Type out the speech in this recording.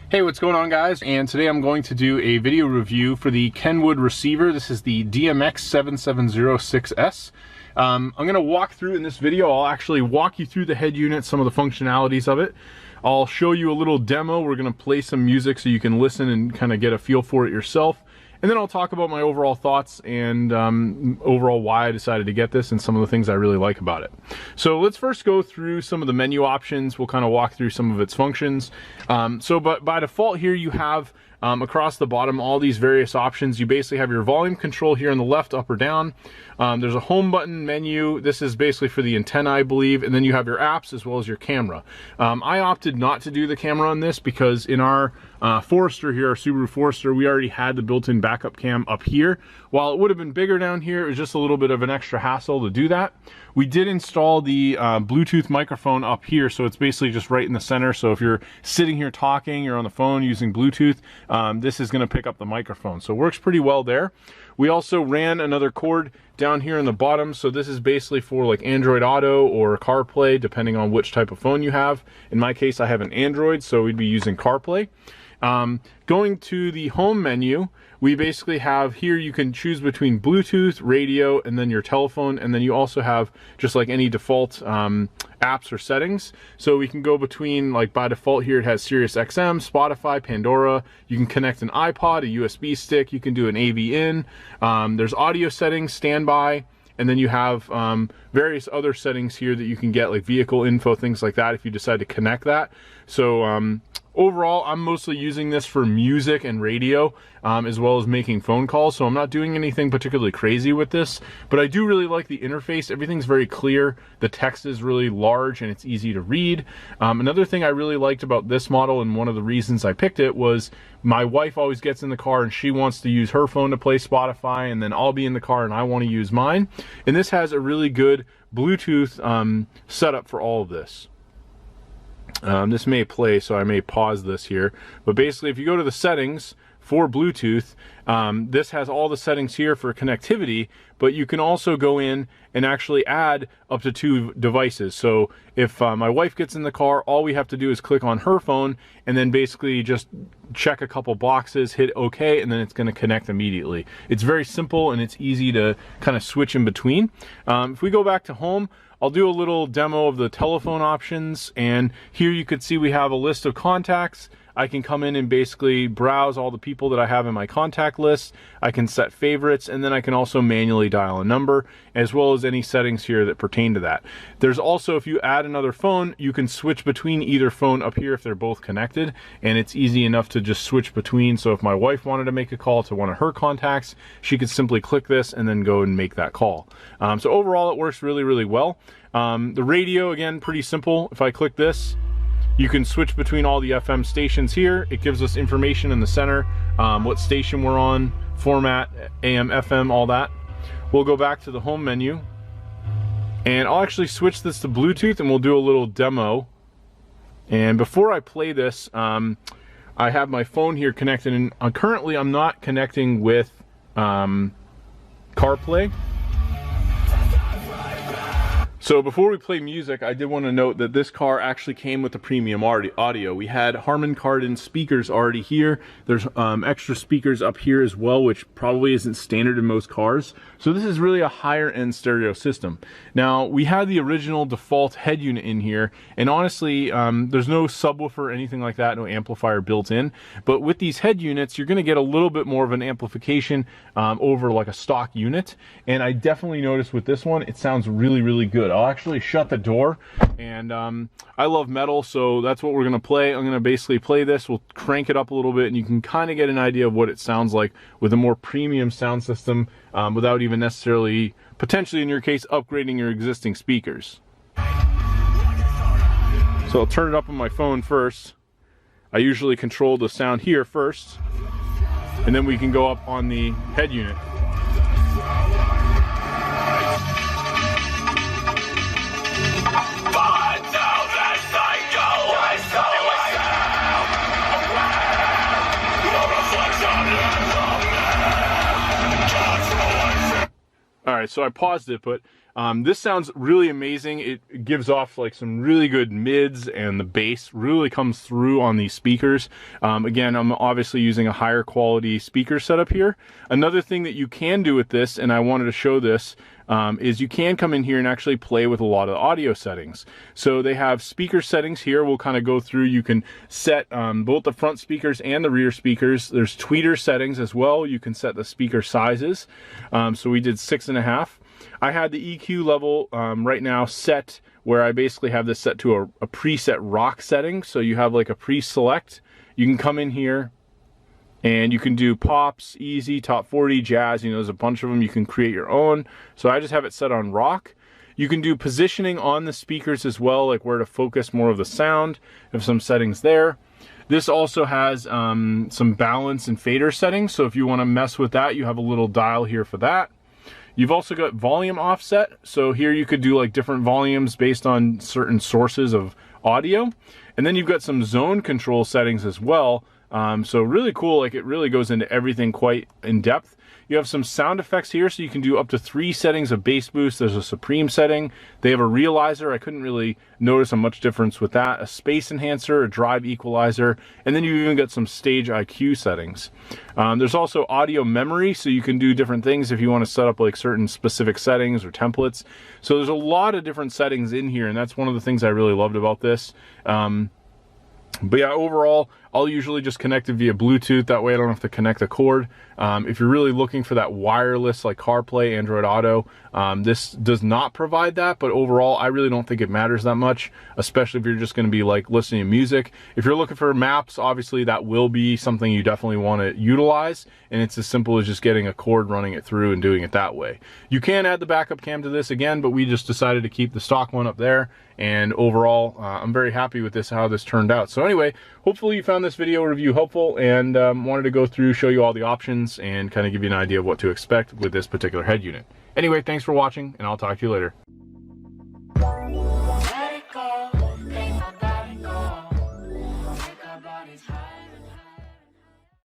Hey, what's going on, guys? And today I'm going to do a video review for the Kenwood receiver. This is the DMX706S. I'm going to walk through in this video. I'll actually walk you through the head unit, some of the functionalities of it. I'll show you a little demo. We're going to play some music so you can listen and kind of get a feel for it yourself. And then I'll talk about my overall thoughts and overall why I decided to get this and some of the things I really like about it. So let's first go through some of the menu options. We'll kind of walk through some of its functions. But by default here you have across the bottom all these various options. You basically have your volume control here on the left, up or down. There's a home button menu. This is basically for the antenna, I believe. And then you have your apps as well as your camera. I opted not to do the camera on this because in our Forester here, our Subaru Forester, we already had the built-in backup cam up here. While it would have been bigger down here, it was just a little bit of an extra hassle to do that. We did install the Bluetooth microphone up here, so it's basically just right in the center. So if you're sitting here talking, you're on the phone using Bluetooth, this is going to pick up the microphone. So it works pretty well there. We also ran another cord down here in the bottom, so this is basically for like Android Auto or CarPlay, depending on which type of phone you have. In my case, I have an Android, so we'd be using CarPlay. Going to the home menu, we basically have here, you can choose between Bluetooth, radio, and then your telephone, and then you also have just like any default apps or settings. So we can go between, like by default here it has Sirius XM, Spotify, Pandora. You can connect an iPod, a USB stick, you can do an AV in. There's audio settings, standby, and then you have various other settings here that you can get, like vehicle info, things like that, if you decide to connect that. So overall, I'm mostly using this for music and radio, as well as making phone calls, so I'm not doing anything particularly crazy with this, but I do really like the interface. Everything's very clear, the text is really large, and it's easy to read. Another thing I really liked about this model, and one of the reasons I picked it, was my wife always gets in the car and she wants to use her phone to play Spotify, and then I'll be in the car and I want to use mine. And this has a really good Bluetooth setup for all of this. This may play, so I may pause this here, but basically if you go to the settings for Bluetooth, this has all the settings here for connectivity, but you can also go in and actually add up to 2 devices. So if my wife gets in the car, all we have to do is click on her phone and then basically just check a couple boxes, hit OK, and then it's going to connect immediately. It's very simple and it's easy to kind of switch in between. If we go back to home, I'll do a little demo of the telephone options, and here you can see we have a list of contacts. I can come in and basically browse all the people that I have in my contact list. I can set favorites, and then I can also manually dial a number, as well as any settings here that pertain to that. There's also, if you add another phone, you can switch between either phone up here if they're both connected, and it's easy enough to just switch between. So if my wife wanted to make a call to one of her contacts, she could simply click this and then go and make that call. So overall, it works really, really well. The radio, again, pretty simple. If I click this, you can switch between all the FM stations here. It gives us information in the center, what station we're on, format, AM, FM, all that. We'll go back to the home menu, and I'll actually switch this to Bluetooth and we'll do a little demo. And before I play this, I have my phone here connected, and currently I'm not connecting with CarPlay. So before we play music, I did want to note that this car actually came with the premium audio. We had Harman Kardon speakers already here. There's extra speakers up here as well, which probably isn't standard in most cars. So this is really a higher end stereo system. Now, we had the original default head unit in here, and honestly, there's no subwoofer or anything like that, no amplifier built in. But with these head units, you're going to get a little bit more of an amplification over like a stock unit. And I definitely noticed with this one, it sounds really, really good. I'll actually shut the door, and I love metal, so that's what we're going to play. I'm going to basically play this. We'll crank it up a little bit, and you can kind of get an idea of what it sounds like with a more premium sound system without even necessarily, potentially in your case, upgrading your existing speakers. So I'll turn it up on my phone first. I usually control the sound here first, and then we can go up on the head unit. Alright, so I paused it, but this sounds really amazing. It gives off like some really good mids, and the bass really comes through on these speakers. Again, I'm obviously using a higher quality speaker setup here. Another thing that you can do with this, and I wanted to show this, is you can come in here and actually play with a lot of the audio settings. So they have speaker settings here. We'll kind of go through. You can set both the front speakers and the rear speakers. There's tweeter settings as well. You can set the speaker sizes. So we did 6.5. I had the EQ level right now set where I basically have this set to a preset rock setting. So you have like a pre-select. You can come in here and you can do pops, easy, top 40, jazz. You know, there's a bunch of them. You can create your own. So I just have it set on rock. You can do positioning on the speakers as well, like where to focus more of the sound. Have some settings there. This also has some balance and fader settings. So if you want to mess with that, you have a little dial here for that. You've also got volume offset. So here you could do like different volumes based on certain sources of audio. And then you've got some zone control settings as well. So really cool, like it really goes into everything quite in depth. You have some sound effects here, so you can do up to 3 settings of bass boost. There's a supreme setting. They have a realizer. I couldn't really notice a much difference with that. A space enhancer, a drive equalizer, and then you even get some stage IQ settings. There's also audio memory, so you can do different things if you want to set up like certain specific settings or templates. So there's a lot of different settings in here, and that's one of the things I really loved about this. But yeah, overall, I'll usually just connect it via Bluetooth. That way I don't have to connect a cord. If you're really looking for that wireless like CarPlay, Android Auto, this does not provide that. But overall, I really don't think it matters that much, especially if you're just going to be like listening to music. If you're looking for maps, obviously that will be something you definitely want to utilize. And it's as simple as just getting a cord, running it through and doing it that way. You can add the backup cam to this again, but we just decided to keep the stock one up there. And overall, I'm very happy with this, how this turned out. So anyway, hopefully you found this video review helpful, and wanted to go through, show you all the options, and kind of give you an idea of what to expect with this particular head unit. Anyway, thanks for watching, and I'll talk to you later.